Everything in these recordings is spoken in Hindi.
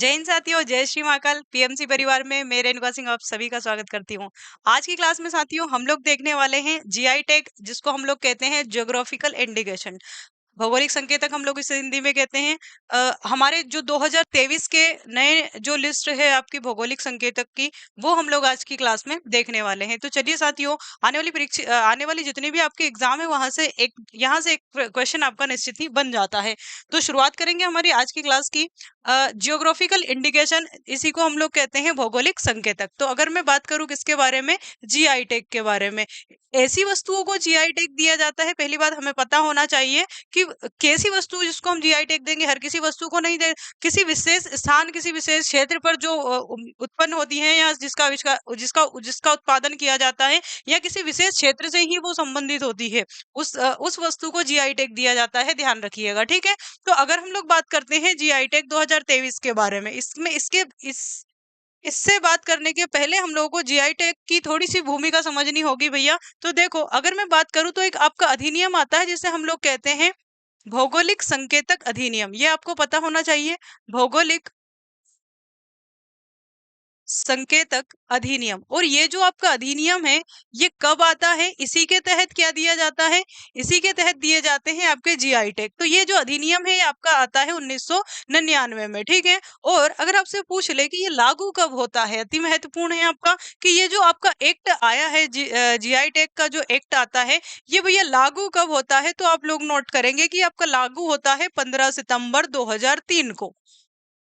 जय हिंद साथियों, जय श्री महाकाल। पीएमसी परिवार में मैं रेणुका सिंह आप सभी का स्वागत करती हूँ। आज की क्लास में साथियों हम लोग देखने वाले हैं जीआई टैग, जिसको हम लोग कहते हैं ज्योग्राफिकल इंडिकेशन। भौगोलिक संकेतक हम लोग इसे हिंदी में कहते हैं। हमारे जो 2023 के नए जो लिस्ट है आपकी भौगोलिक संकेतक की, वो हम लोग आज की क्लास में देखने वाले हैं। तो चलिए साथियों, आने वाली जितनी भी आपके एग्जाम है वहां से एक यहाँ से एक क्वेश्चन आपका निश्चित ही बन जाता है। तो शुरुआत करेंगे हमारी आज की क्लास की। जियोग्राफिकल इंडिकेशन, इसी को हम लोग कहते हैं भौगोलिक संकेतक। तो अगर मैं बात करूं किसके बारे में, जीआई टैग के बारे में। ऐसी वस्तुओं को जीआई टैग दिया जाता है। पहली बात हमें पता होना चाहिए कि कैसी वस्तु जिसको हम जीआई टैग देंगे, हर किसी वस्तु को नहीं दे। किसी विशेष स्थान, किसी विशेष क्षेत्र पर जो उत्पन्न होती है या जिसका जिसका जिसका उत्पादन किया जाता है, या किसी विशेष क्षेत्र से ही वो संबंधित होती है, उस वस्तु को जीआई टैग दिया जाता है। ध्यान रखिएगा, ठीक है। तो अगर हम लोग बात करते हैं जीआई टैग 2023 के बारे में, इसमें इसके इस इससे बात करने के पहले हम लोगों को जीआई टैग की थोड़ी सी भूमिका समझनी होगी भैया। तो देखो, अगर मैं बात करूं तो एक आपका अधिनियम आता है जिसे हम लोग कहते हैं भौगोलिक संकेतक अधिनियम। ये आपको पता होना चाहिए। भौगोलिक संकेतक अधिनियम। और ये जो आपका अधिनियम है, ये कब आता है, इसी के तहत क्या दिया जाता है, इसी के तहत दिए जाते हैं आपके जीआई टैग। तो ये जो अधिनियम है ये आपका आता है 1999 में, ठीक है। और अगर आपसे पूछ ले कि ये लागू कब होता है, अति महत्वपूर्ण है आपका कि ये जो आपका एक्ट आया है, जीआई टैग का जो एक्ट आता है, ये भैया लागू कब होता है। तो आप लोग नोट करेंगे कि आपका लागू होता है 15 सितंबर 2003 को।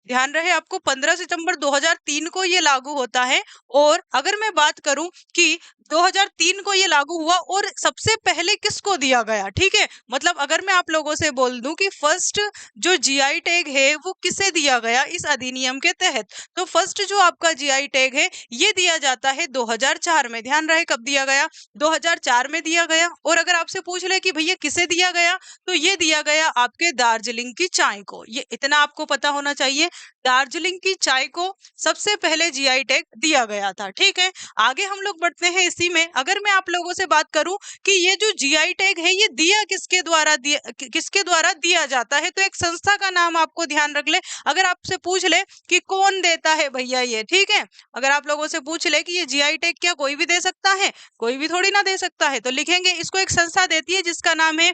ध्यान रहे आपको, 15 सितंबर 2003 को ये लागू होता है। और अगर मैं बात करूं कि 2003 को ये लागू हुआ और सबसे पहले किसको दिया गया, ठीक है। मतलब अगर मैं आप लोगों से बोल दूं कि फर्स्ट जो जीआई टैग है वो किसे दिया गया इस अधिनियम के तहत, तो फर्स्ट जो आपका जीआई टैग है ये दिया जाता है 2004 में। ध्यान रहे कब दिया गया, 2004 में दिया गया। और अगर आपसे पूछ ले कि भैया किसे दिया गया, तो ये दिया गया आपके दार्जिलिंग की चाय को। ये इतना आपको पता होना चाहिए, दार्जिलिंग की चाय को सबसे पहले जीआई टैग दिया गया था, ठीक है। आगे हम लोग बढ़ते हैं इसी में। अगर मैं आप लोगों से बात करूं कि ये जो जीआई टैग है ये दिया किसके द्वारा दिया जाता है, तो एक संस्था का नाम आपको ध्यान रख ले। अगर आपसे पूछ ले कि कौन देता है भैया ये, ठीक है, अगर आप लोगों से पूछ ले कि ये जीआई टैग क्या कोई भी दे सकता है, कोई भी थोड़ी ना दे सकता है, तो लिखेंगे इसको एक संस्था देती है जिसका नाम है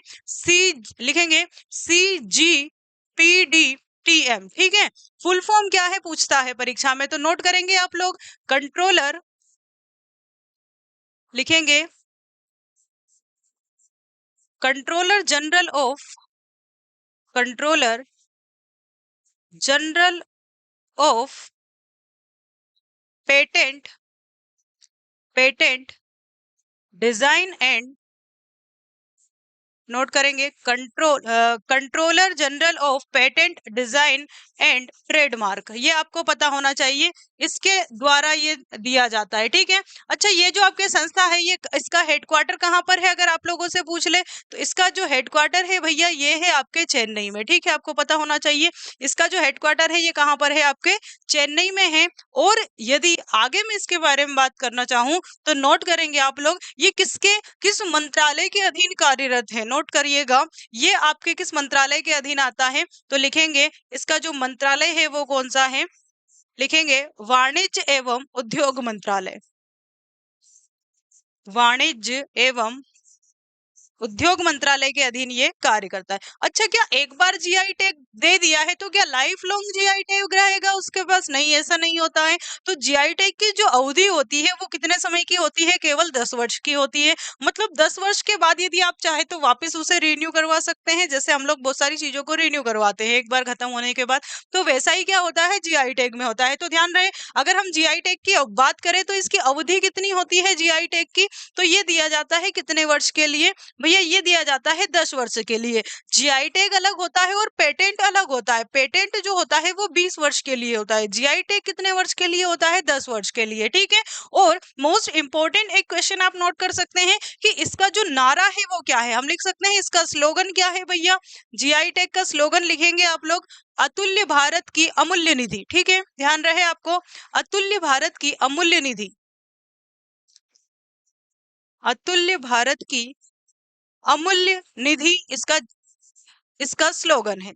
लिखेंगे CGPDTM, ठीक है। फुल फॉर्म क्या है पूछता है परीक्षा में, तो नोट करेंगे आप लोग, कंट्रोलर, लिखेंगे controller general of controller general of patent patent design and, note करेंगे controller general of patent design and trademark. ये आपको पता होना चाहिए, इसके द्वारा ये दिया जाता है, ठीक है। अच्छा, ये जो आपके संस्था है ये इसका हेडक्वार्टर कहाँ पर है, अगर आप लोगों से पूछ ले तो इसका जो हेडक्वार्टर है भैया ये है आपके चेन्नई में, ठीक है। आपको पता होना चाहिए इसका जो हेडक्वार्टर है ये कहाँ पर है, आपके चेन्नई में है। और यदि आगे मैं इसके बारे में बात करना चाहूँ तो नोट करेंगे आप लोग, ये किस मंत्रालय के अधीन कार्यरत है, नोट करिएगा, ये आपके किस मंत्रालय के अधीन आता है। तो लिखेंगे इसका जो मंत्रालय है वो कौन सा है, लिखेंगे वाणिज्य एवं उद्योग मंत्रालय। वाणिज्य एवं उद्योग मंत्रालय के अधीन ये कार्य करता है। अच्छा, क्या एक बार जीआई टैग दे दिया है तो क्या लाइफ लॉन्ग जीआई टैग रहेगा उसके पास, नहीं, ऐसा नहीं होता है। तो जीआई टैग की जो अवधि होती है वो कितने समय की होती है, केवल 10 वर्ष की होती है। मतलब 10 वर्ष के बाद यदि आप चाहे तो वापस उसे रिन्यू करवा सकते हैं, जैसे हम लोग बहुत सारी चीजों को रिन्यू करवाते हैं एक बार खत्म होने के बाद। तो वैसा ही क्या होता है जीआई टैग में होता है। तो ध्यान रहे, अगर हम जीआई टैग की बात करें तो इसकी अवधि कितनी होती है जीआई टैग की, तो ये दिया जाता है कितने वर्ष के लिए भैया, ये दिया जाता है 10 वर्ष के लिए। जीआई टैग अलग होता है और पेटेंट अलग होता है। पेटेंट जो होता है वो 20 वर्ष के लिए होता है, जीआई टैग कितने वर्ष के लिए होता है, 10 वर्ष के लिए, ठीक है। और मोस्ट इंपोर्टेंट एक क्वेश्चन आप नोट कर सकते हैं कि इसका जो नारा है वो क्या है, हम लिख सकते हैं इसका स्लोगन क्या है भैया। जीआई टैग का स्लोगन लिखेंगे आप लोग, अतुल्य भारत की अमूल्य निधि, ठीक है। ध्यान रहे आपको, अतुल्य भारत की अमूल्य निधि, अतुल्य भारत की अमूल्य निधि इसका इसका स्लोगन है।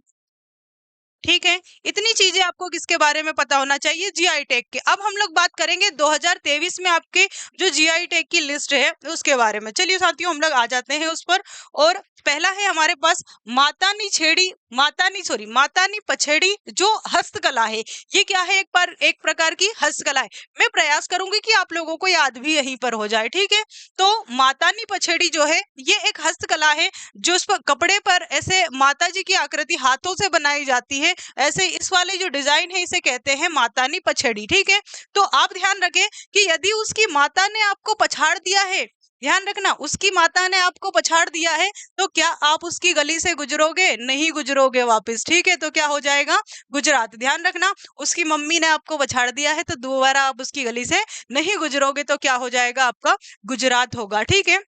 ठीक है, इतनी चीजें आपको किसके बारे में पता होना चाहिए, जीआई टैग के। अब हम लोग बात करेंगे 2023 में आपके जो जीआई टैग की लिस्ट है उसके बारे में। चलिए साथियों, हम लोग आ जाते हैं उस पर। और पहला है हमारे पास मातानी पछेड़ी जो हस्तकला है। ये क्या है, एक प्रकार की हस्तकला है। मैं प्रयास करूंगी कि आप लोगों को याद भी यहीं पर हो जाए, ठीक है। तो मातानी पछेड़ी जो है ये एक हस्तकला है जो उस पर कपड़े पर ऐसे माता जी की आकृति हाथों से बनाई जाती है। ऐसे इस वाले जो डिजाइन है इसे कहते हैं मातानी पछेड़ी, ठीक है। तो आप ध्यान रखें कि यदि उसकी माता ने आपको पछाड़ दिया है, ध्यान रखना, उसकी माता ने आपको पछाड़ दिया है, तो क्या आप उसकी गली से गुजरोगे, नहीं गुजरोगे वापस, ठीक है। तो क्या हो जाएगा, गुजरात। ध्यान रखना, उसकी मम्मी ने आपको पछाड़ दिया है तो दोबारा आप उसकी गली से नहीं गुजरोगे, तो क्या हो जाएगा, आपका गुजरात होगा, ठीक है।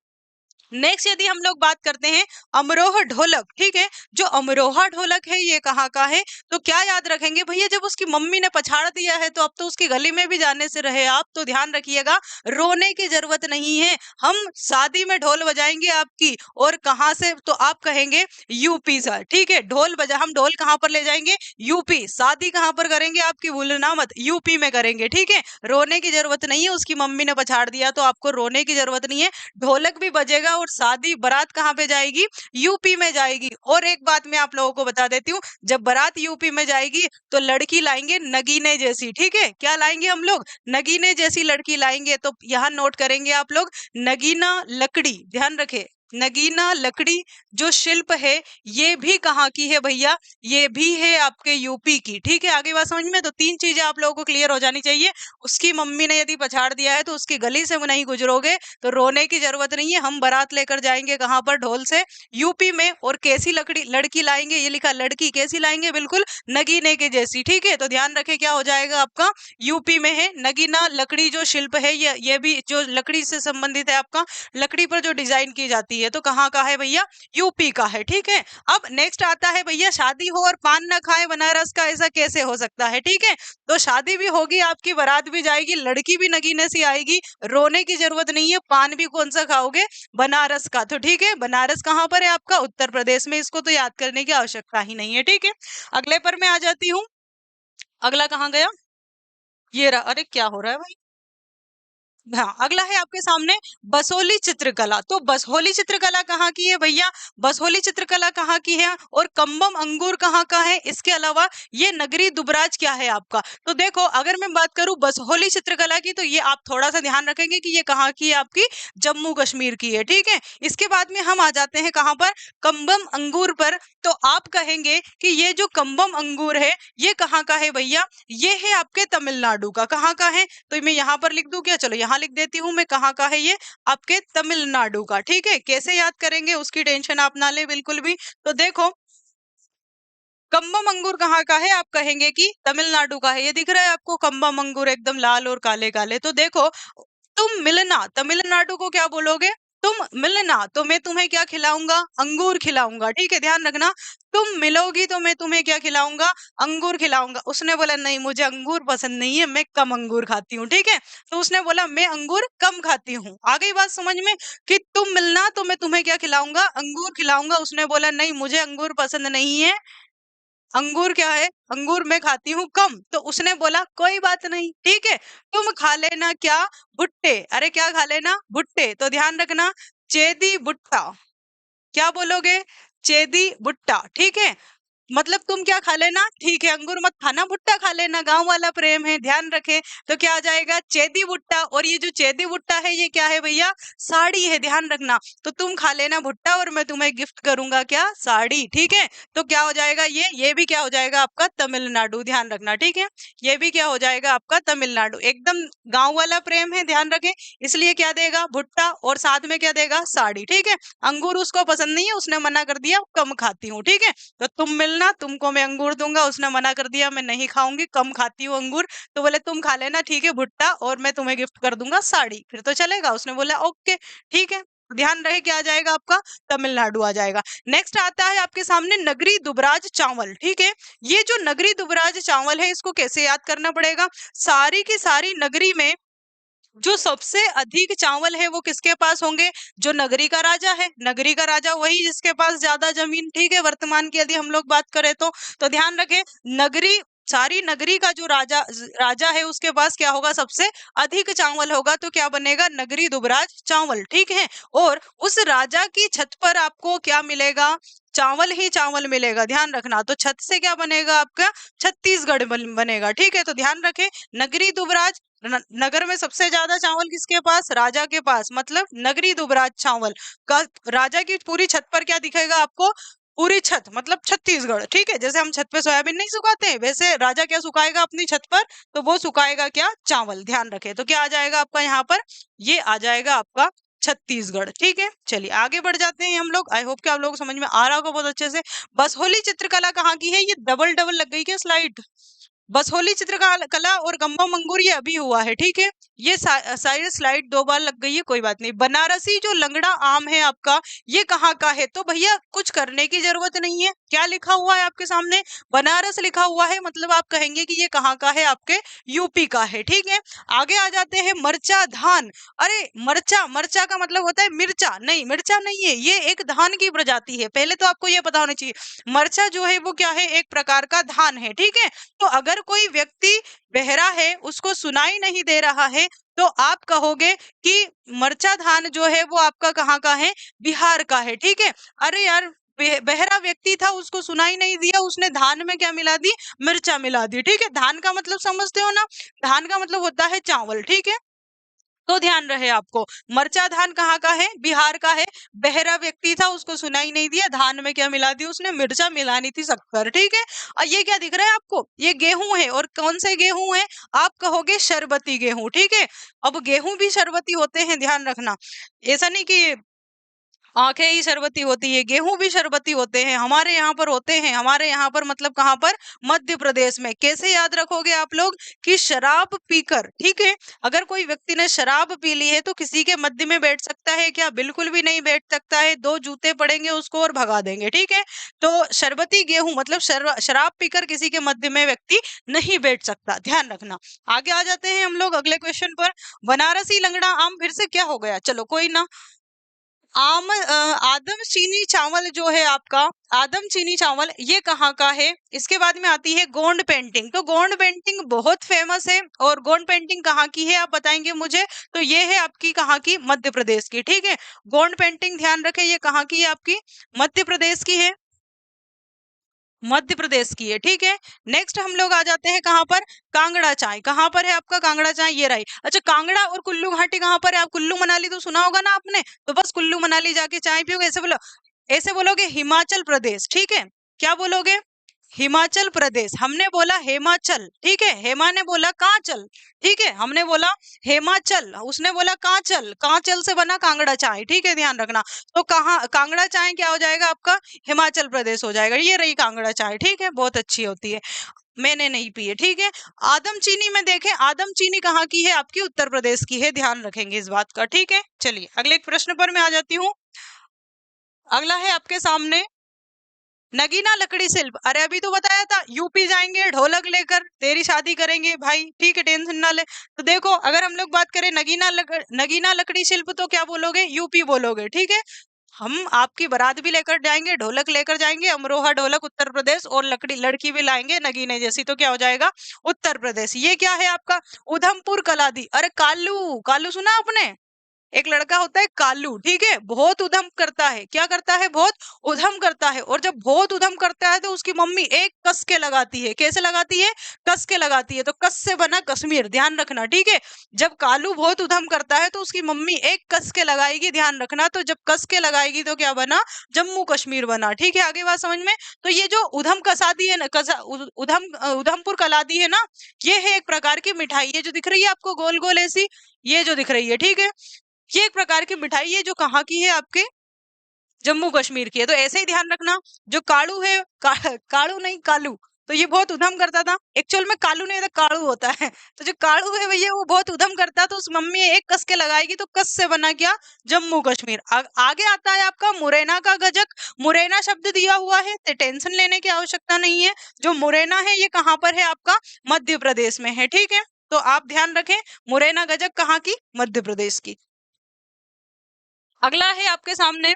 नेक्स्ट यदि हम लोग बात करते हैं अमरोह ढोलक, ठीक है। जो अमरोहा ढोलक है ये कहाँ का है, तो क्या याद रखेंगे भैया, जब उसकी मम्मी ने पछाड़ दिया है तो अब तो उसकी गली में भी जाने से रहे आप, तो ध्यान रखिएगा, रोने की जरूरत नहीं है, हम शादी में ढोल बजाएंगे आपकी। और कहाँ से, तो आप कहेंगे यूपी सर, ठीक है। हम ढोल कहाँ पर ले जाएंगे, यूपी। शादी कहाँ पर करेंगे आपकी, भूलना मत, यूपी में करेंगे, ठीक है। रोने की जरूरत नहीं है, उसकी मम्मी ने पछाड़ दिया तो आपको रोने की जरूरत नहीं है, ढोलक भी बजेगा और शादी बारात कहाँ पे जाएगी, यूपी में जाएगी। और एक बात मैं आप लोगों को बता देती हूँ, जब बारात यूपी में जाएगी तो लड़की लाएंगे नगीने जैसी, ठीक है। क्या लाएंगे हम लोग, नगीने जैसी लड़की लाएंगे। तो यहाँ नोट करेंगे आप लोग, नगीना लकड़ी, ध्यान रखे, नगीना लकड़ी जो शिल्प है ये भी कहाँ की है भैया, ये भी है आपके यूपी की, ठीक है। आगे बात समझ में, तो तीन चीजें आप लोगों को क्लियर हो जानी चाहिए। उसकी मम्मी ने यदि पछाड़ दिया है तो उसकी गली से नहीं गुजरोगे, तो रोने की जरूरत नहीं है, हम बारात लेकर जाएंगे कहाँ पर, ढोल से, यूपी में। और कैसी लड़की लाएंगे, ये लिखा लड़की कैसी लाएंगे, बिल्कुल नगीने के जैसी, ठीक है। तो ध्यान रखे क्या हो जाएगा आपका, यूपी में है। नगीना लकड़ी जो शिल्प है ये भी जो लकड़ी से संबंधित है, आपका लकड़ी पर जो डिजाइन की जाती है, तो कहाँ का है भैया, यूपी का है, ठीक है। अब नेक्स्ट आता है भैया, शादी हो और पान ना खाए बनारस का, ऐसा कैसे हो सकता है, ठीक है। तो शादी भी होगी आपकी, बारात भी जाएगी, लड़की भी नगीने सी आएगी, रोने की जरूरत नहीं है, पान भी कौन सा खाओगे, बनारस का, तो ठीक है। बनारस कहाँ पर है आपका, उत्तर प्रदेश में, इसको तो याद करने की आवश्यकता ही नहीं है, ठीक है। अगले पर मैं आ जाती हूँ, अगला कहाँ गया, ये रहा, अरे क्या हो रहा है भाई। हाँ, अगला है आपके सामने बसोली चित्रकला। तो बसोली चित्रकला कहाँ की है भैया, बसोली चित्रकला कहाँ की है, और कम्बम अंगूर कहाँ का है, इसके अलावा ये नगरी दुबराज क्या है आपका। तो देखो, अगर मैं बात करूं बसोली चित्रकला की, तो ये आप थोड़ा सा ध्यान रखेंगे कि ये कहाँ की है, आपकी जम्मू कश्मीर की है, ठीक है। इसके बाद में हम आ जाते हैं कहाँ पर, कम्बम अंगूर पर। तो आप कहेंगे कि ये जो कम्बम अंगूर है ये कहाँ का है भैया, ये है आपके तमिलनाडु का। कहाँ का है, तो मैं यहाँ पर लिख दूं क्या, चलो यहाँ लिख देती हूँ मैं, कहाँ का है ये, आपके तमिलनाडु का, ठीक है। कैसे याद करेंगे उसकी टेंशन आप ना ले बिल्कुल भी। तो देखो, कम्बम अंगूर कहाँ का है, आप कहेंगे कि तमिलनाडु का है। ये दिख रहा है आपको कम्बम अंगूर, एकदम लाल और काले काले। तो देखो, तुम मिलना, तमिलनाडु को क्या बोलोगे, तुम मिलना, तो मैं तुम्हें क्या खिलाऊंगा, अंगूर खिलाऊंगा, ठीक है। ध्यान रखना, तुम मिलोगी तो मैं तुम्हें क्या खिलाऊंगा, अंगूर खिलाऊंगा। उसने बोला नहीं, मुझे अंगूर पसंद नहीं है, मैं कम अंगूर खाती हूँ, ठीक है। तो उसने बोला मैं अंगूर कम खाती हूँ। आ गई बात समझ में, कि तुम मिलना तो मैं तुम्हें क्या खिलाऊंगा, अंगूर खिलाऊंगा। उसने बोला नहीं, मुझे अंगूर पसंद नहीं है, अंगूर क्या है, अंगूर मैं खाती हूँ कम। तो उसने बोला कोई बात नहीं, ठीक है, तुम खा लेना क्या, भुट्टे। अरे क्या खा लेना, भुट्टे। तो ध्यान रखना, चेदी भुट्टा, क्या बोलोगे, चेदी भुट्टा, ठीक है। मतलब तुम क्या खा लेना, ठीक है, अंगूर मत खाना, भुट्टा खा लेना, गांव वाला प्रेम है, ध्यान रखे। तो क्या आ जाएगा, चेदी भुट्टा। और ये जो चेदी भुट्टा है ये क्या है भैया, साड़ी है, ध्यान रखना। तो तुम खा लेना भुट्टा और मैं तुम्हें गिफ्ट करूंगा क्या, साड़ी, ठीक है। तो क्या हो जाएगा, ये भी क्या हो जाएगा आपका तमिलनाडु, ध्यान रखना, ठीक है। ये भी क्या हो जाएगा आपका तमिलनाडु, एकदम गाँव वाला प्रेम है, ध्यान रखे। इसलिए क्या देगा, भुट्टा, और साथ में क्या देगा, साड़ी, ठीक है। अंगूर उसको पसंद नहीं है, उसने मना कर दिया, कम खाती हूँ, ठीक है। तो तुम मिलना, तुमको मैं अंगूर दूंगा, उसने मना कर दिया, मैं नहीं खाऊंगी, कम खाती हूँ अंगूर। तो बोले तुम खा लेना, ठीक है, भुट्टा, और मैं तुम्हें गिफ्ट कर दूंगा साड़ी, फिर तो चलेगा। उसने बोला ओके, ठीक है। ध्यान रहे क्या आ जाएगा आपका, तमिलनाडु आ जाएगा। नेक्स्ट आता है आपके सामने नगरी दुबराज चावल, ठीक है। ये जो नगरी दुबराज चावल है इसको कैसे याद करना पड़ेगा, सारी की सारी नगरी में जो सबसे अधिक चावल है वो किसके पास होंगे? जो नगरी का राजा है। नगरी का राजा वही जिसके पास ज्यादा जमीन, ठीक है, वर्तमान की यदि हम लोग बात करें तो ध्यान रखें, नगरी, सारी नगरी का जो राजा है उसके पास क्या होगा? सबसे अधिक चावल होगा। तो क्या बनेगा? नगरी दुबराज चावल, ठीक है। और उस राजा की छत पर आपको क्या मिलेगा? चावल ही चावल मिलेगा, ध्यान रखना। तो छत से क्या बनेगा? आपका छत्तीसगढ़ बनेगा, ठीक है। तो ध्यान रखें, नगरी दुबराज, नगर में सबसे ज्यादा चावल किसके पास? राजा के पास, मतलब नगरी दुबराज चावल का राजा की पूरी छत पर क्या दिखेगा आपको? पूरी छत मतलब छत्तीसगढ़, ठीक है। जैसे हम छत पे सोयाबीन नहीं सुखाते हैं, वैसे राजा क्या सुखाएगा अपनी छत पर? तो वो सुखाएगा क्या? चावल, ध्यान रखें। तो क्या आ जाएगा आपका यहाँ पर? ये आ जाएगा आपका छत्तीसगढ़, ठीक है। चलिए आगे बढ़ जाते हैं हम लोग। आई होप कि आप लोगों को समझ में आ रहा होगा बहुत अच्छे से। बसहोली चित्रकला कहाँ की है? ये डबल डबल लग गई क्या स्लाइड? बसहोली चित्रकला और गंगा मंगूर ये अभी हुआ है, ठीक है। ये सारी स्लाइड 2 बार लग गई है, कोई बात नहीं। बनारसी जो लंगड़ा आम है आपका, ये कहाँ का है? तो भैया कुछ करने की जरूरत नहीं है, क्या लिखा हुआ है आपके सामने? बनारस लिखा हुआ है, मतलब आप कहेंगे कि ये कहाँ का है? आपके यूपी का है, ठीक है। आगे आ जाते हैं, मरचा धान। अरे मरचा, मरचा का मतलब होता है मिर्चा, नहीं मिर्चा नहीं है, ये एक धान की प्रजाति है। पहले तो आपको ये पता होना चाहिए, मरचा जो है वो क्या है? एक प्रकार का धान है, ठीक है। तो अगर कोई व्यक्ति बहरा है, उसको सुनाई नहीं दे रहा है, तो आप कहोगे कि मरचा धान जो है वो आपका कहाँ का है? बिहार का है, ठीक है। अरे यार, बहरा व्यक्ति था, उसको सुनाई नहीं दिया, उसने धान में क्या मिला दी? मिर्चा मिला दी, ठीक है। धान का मतलब समझते हो ना? धान का मतलब होता है चावल, ठीक है। तो ध्यान रहे आपको, मरचा धान कहाँ का है? बिहार का है। बहरा व्यक्ति था, उसको सुनाई नहीं दिया, धान में क्या मिला दी उसने? मिर्चा मिलानी थी, शक्कर, ठीक है। और ये क्या दिख रहा है आपको? ये गेहूं है, और कौन से गेहूं है? आप कहोगे शरबती गेहूं, ठीक है। अब गेहूं भी शरबती होते हैं, ध्यान रखना। ऐसा नहीं कि आंखें ही शरबती होती है, गेहूं भी शरबती होते हैं, हमारे यहाँ पर होते हैं। हमारे यहाँ पर मतलब कहाँ पर? मध्य प्रदेश में। कैसे याद रखोगे आप लोग? कि शराब पीकर, ठीक है, अगर कोई व्यक्ति ने शराब पी ली है तो किसी के मध्य में बैठ सकता है क्या? बिल्कुल भी नहीं बैठ सकता है, 2 जूते पड़ेंगे उसको और भगा देंगे, ठीक है। तो शरबती गेहूं मतलब शराब पीकर किसी के मध्य में व्यक्ति नहीं बैठ सकता, ध्यान रखना। आगे आ जाते हैं हम लोग अगले क्वेश्चन पर। बनारसी लंगड़ा आम फिर से क्या हो गया? चलो कोई ना। आदम चीनी चावल जो है आपका, आदम चीनी चावल, ये कहाँ का है? इसके बाद में आती है गोंड पेंटिंग। तो गोंड पेंटिंग बहुत फेमस है, और गोंड पेंटिंग कहाँ की है आप बताएंगे मुझे? तो ये है आपकी कहाँ की? मध्य प्रदेश की, ठीक है। गोंड पेंटिंग ध्यान रखें, ये कहाँ की है आपकी? मध्य प्रदेश की है, मध्य प्रदेश की है, ठीक है। नेक्स्ट हम लोग आ जाते हैं कहाँ पर? कांगड़ा चाय। कहाँ पर है आपका कांगड़ा चाय? ये रही। अच्छा, कांगड़ा और कुल्लू घाटी कहाँ पर है? आप कुल्लू मनाली तो सुना होगा ना आपने, तो बस कुल्लू मनाली जाके चाय पियोगे, ऐसे बोलो, ऐसे बोलोगे हिमाचल प्रदेश, ठीक है। क्या बोलोगे? हिमाचल प्रदेश। हमने बोला हिमाचल, ठीक है। हेमा ने बोला कांचल, ठीक है। हमने बोला हिमाचल, उसने बोला कांचल, कांचल से बना कांगड़ा चाय, ठीक है, ध्यान रखना। तो कहाँ कांगड़ा चाय क्या हो जाएगा आपका? हिमाचल प्रदेश हो जाएगा। ये रही कांगड़ा चाय, ठीक है, बहुत अच्छी होती है, मैंने नहीं पी है, ठीक है। आदम चीनी में देखें, आदम चीनी कहाँ की है? आपकी उत्तर प्रदेश की है, ध्यान रखेंगे इस बात का, ठीक है। चलिए अगले एक प्रश्न पर मैं आ जाती हूँ। अगला है आपके सामने, नगीना लकड़ी शिल्प। अरे अभी तो बताया था, यूपी जाएंगे ढोलक लेकर, तेरी शादी करेंगे भाई, ठीक है, टेंशन ना ले। तो देखो, अगर हम लोग बात करें नगीना लकड़ी शिल्प, तो क्या बोलोगे? यूपी बोलोगे, ठीक है। हम आपकी बारात भी लेकर जाएंगे, ढोलक लेकर जाएंगे, अमरोहा ढोलक उत्तर प्रदेश, और लकड़ी लड़की भी लाएंगे नगीने जैसी, तो क्या हो जाएगा? उत्तर प्रदेश। ये क्या है आपका? उधमपुर कलादी। अरे कालू, कालू सुना आपने? एक लड़का होता है कालू, ठीक है, बहुत उधम करता है। क्या करता है? बहुत उधम करता है। और जब बहुत उधम करता है तो उसकी मम्मी एक कस के लगाती है। कैसे लगाती है? कस के लगाती है। तो कस से बना कश्मीर, ध्यान रखना, ठीक है। जब कालू बहुत उधम करता है तो उसकी मम्मी एक कस के लगाएगी, ध्यान रखना। तो जब कस के लगाएगी तो क्या बना? जम्मू कश्मीर बना, ठीक है। आगे बात समझ में? तो ये जो उधम कसादी है ना, उधमपुर कलादी है ना, ये है एक प्रकार की मिठाई। ये जो दिख रही है आपको गोल गोल ऐसी, ये जो दिख रही है, ठीक है, ये एक प्रकार की मिठाई है, जो कहाँ की है? आपके जम्मू कश्मीर की है। तो ऐसे ही ध्यान रखना, जो कालू है, कालू नहीं कालू, तो ये बहुत उधम करता था। एक्चुअल में कालू नहीं था, कालू होता है। तो जो कालू है भैया, वो बहुत उधम करता, तो उस मम्मी एक कस के लगाएगी, तो कस से बना क्या? जम्मू कश्मीर। आगे आता है आपका मुरैना का गजक। मुरैना शब्द दिया हुआ है, तो टेंशन लेने की आवश्यकता नहीं है। जो मुरैना है ये कहाँ पर है? आपका मध्य प्रदेश में है, ठीक है। तो आप ध्यान रखें, मुरैना गजक कहाँ की? मध्य प्रदेश की। अगला है आपके सामने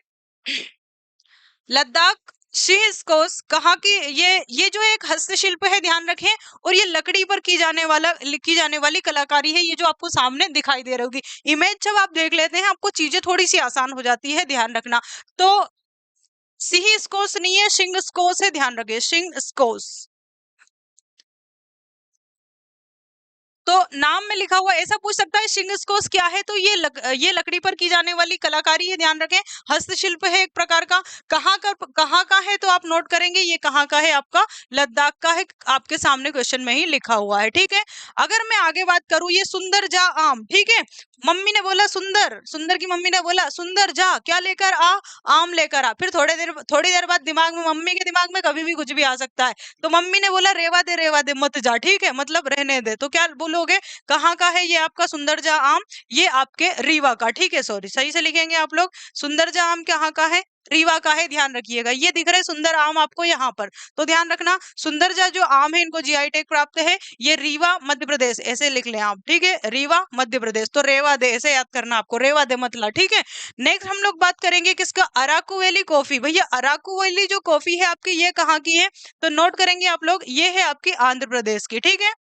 लद्दाख सिंह स्कोस कहाँ की? ये जो एक हस्तशिल्प है, ध्यान रखें, और ये लकड़ी पर की जाने वाली कलाकारी है। ये जो आपको सामने दिखाई दे रही होगी इमेज, जब आप देख लेते हैं आपको चीजें थोड़ी सी आसान हो जाती है, ध्यान रखना। तो सिंह स्कोस नहीं है, सिंह स्कोस है, ध्यान रखिए, सिंह स्कोस। तो नाम में लिखा हुआ ऐसा पूछ सकता है शिंगस्कोस क्या है, तो ये लकड़ी पर की जाने वाली कलाकारी है, ध्यान रखें, हस्तशिल्प है एक प्रकार का। कहाँ का है, तो आप नोट करेंगे ये कहाँ का है, आपका लद्दाख का है, आपके सामने क्वेश्चन में ही लिखा हुआ है, ठीक है। अगर मैं आगे बात करूं, ये सुंदर जा आम, ठीक है, मम्मी ने बोला सुंदर, सुंदर की मम्मी ने बोला सुंदर जा क्या लेकर आ, आम लेकर आ। फिर थोड़ी देर बाद दिमाग में, मम्मी के दिमाग में कभी भी कुछ भी आ सकता है, तो मम्मी ने बोला रेवा दे मत जा, ठीक है, मतलब रहने दे। तो क्या बोलोगे, कहाँ का है ये आपका सुंदर जा आम? ये आपके रीवा का, ठीक है, सॉरी, सही से लिखेंगे आप लोग। सुंदर जा आम कहाँ का है? रीवा का है, ध्यान रखिएगा। ये दिख रहे सुंदर आम आपको यहाँ पर, तो ध्यान रखना सुंदर जा जो आम है इनको जीआई टैग प्राप्त है, ये रीवा मध्य प्रदेश, ऐसे लिख लें आप, ठीक है, रीवा मध्य प्रदेश। तो रेवा दे ऐसे याद करना आपको, रेवा दे मतला, ठीक है। नेक्स्ट हम लोग बात करेंगे किसका? Araku valley coffee. भैया अराकू वैली जो कॉफी है आपकी, ये कहाँ की है? तो नोट करेंगे आप लोग, ये है आपकी आंध्र प्रदेश की, ठीक है।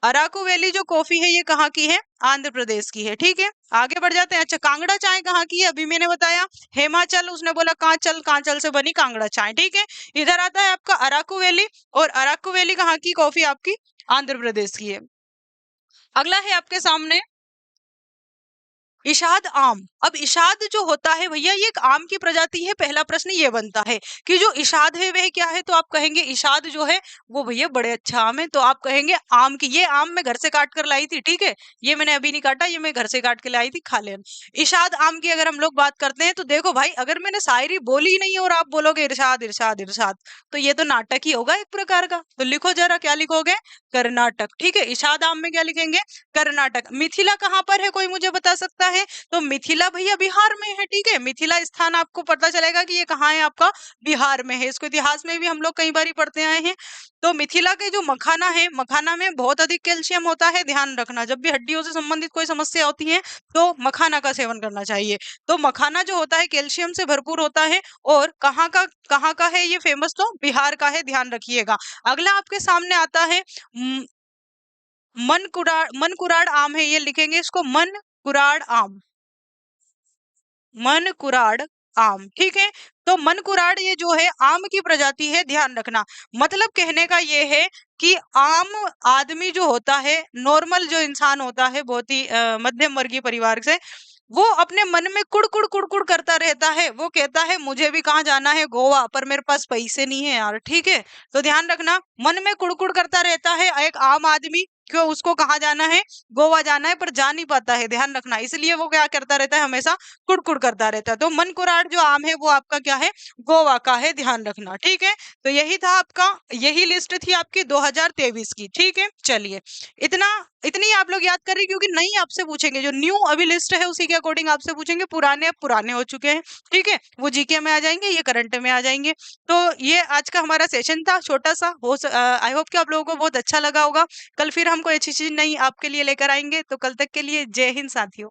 अराकू वैली जो कॉफी है ये कहाँ की है? आंध्र प्रदेश की है, ठीक है। आगे बढ़ जाते हैं। अच्छा, कांगड़ा चाय कहाँ की है? अभी मैंने बताया हिमाचल, उसने बोला कांचल, कांचल से बनी कांगड़ा चाय, ठीक है। इधर आता है आपका अराकू वैली, और अराकू वैली कहाँ की कॉफी? आपकी आंध्र प्रदेश की है। अगला है आपके सामने इशाद आम। अब इशाद जो होता है भैया, ये एक आम की प्रजाति है। पहला प्रश्न ये बनता है कि जो इशाद है वह क्या है, तो आप कहेंगे इशाद जो है वो भैया बड़े अच्छा आम है, तो आप कहेंगे आम की। ये आम मैं घर से काट कर लाई थी, ठीक है, ये मैंने अभी नहीं काटा, ये मैं घर से काट के लाई थी, खा लेना। इशाद आम की अगर हम लोग बात करते हैं, तो देखो भाई, अगर मैंने शायरी बोली ही नहीं और आप बोलोगे इरशाद इरशाद इरशाद, तो ये तो नाटक ही होगा एक प्रकार का। तो लिखो जरा, क्या लिखोगे? कर्नाटक, ठीक है। इशाद आम में क्या लिखेंगे? कर्नाटक। मिथिला कहाँ पर है, कोई मुझे बता सकता है? तो मिथिला भैया बिहार में है, ठीक है। मिथिला स्थान आपको पता चलेगा कि ये कहाँ है, आपका बिहार में है। इसको इतिहास में भी हम लोग कई बार पढ़ते आए हैं। तो मिथिला के जो मखाना है, मखाना में बहुत अधिक कैल्शियम होता है, ध्यान रखना। जब भी हड्डियों से संबंधित कोई समस्या होती है तो मखाना का सेवन करना चाहिए। तो मखाना जो होता है कैल्शियम से भरपूर होता है, और कहाँ का है ये फेमस? तो बिहार का है, ध्यान रखिएगा। अगला आपके सामने आता है मन कुराड़ आम है, ये लिखेंगे इसको मन कुराड़ आम, मन कुराड़ आम, ठीक है। तो मन कुराड़ ये जो है आम की प्रजाति है, ध्यान रखना। मतलब कहने का ये है कि आम आदमी जो होता है, नॉर्मल जो इंसान होता है, बहुत ही मध्यम वर्गीय परिवार से, वो अपने मन में कुड़कुड़ कुड़कुड़ करता रहता है। वो कहता है मुझे भी कहाँ जाना है, गोवा, पर मेरे पास पैसे नहीं है यार, ठीक है। तो ध्यान रखना, मन में कुड़कुड़ करता रहता है एक आम आदमी, क्यों? उसको कहाँ जाना है? गोवा जाना है, पर जा नहीं पाता है, ध्यान रखना। इसलिए वो क्या करता रहता है? हमेशा कुड़कुड़ करता रहता है। तो मन कुराड़ जो आम है वो आपका क्या है? गोवा का है, ध्यान रखना, ठीक है। तो यही था आपका, यही लिस्ट थी आपकी 2023 की, ठीक है। चलिए, इतना इतनी आप लोग याद करें, क्योंकि नई आपसे पूछेंगे, जो न्यू अभी लिस्ट है उसी के अकॉर्डिंग आपसे पूछेंगे। पुराने अब पुराने हो चुके हैं, ठीक है, वो जीके में आ जाएंगे, ये करंट में आ जाएंगे। तो ये आज का हमारा सेशन था, छोटा सा। आई होप कि आप लोगों को बहुत अच्छा लगा होगा। कल फिर हम कोई अच्छी चीज नहीं आपके लिए लेकर आएंगे। तो कल तक के लिए जय हिंद साथियों।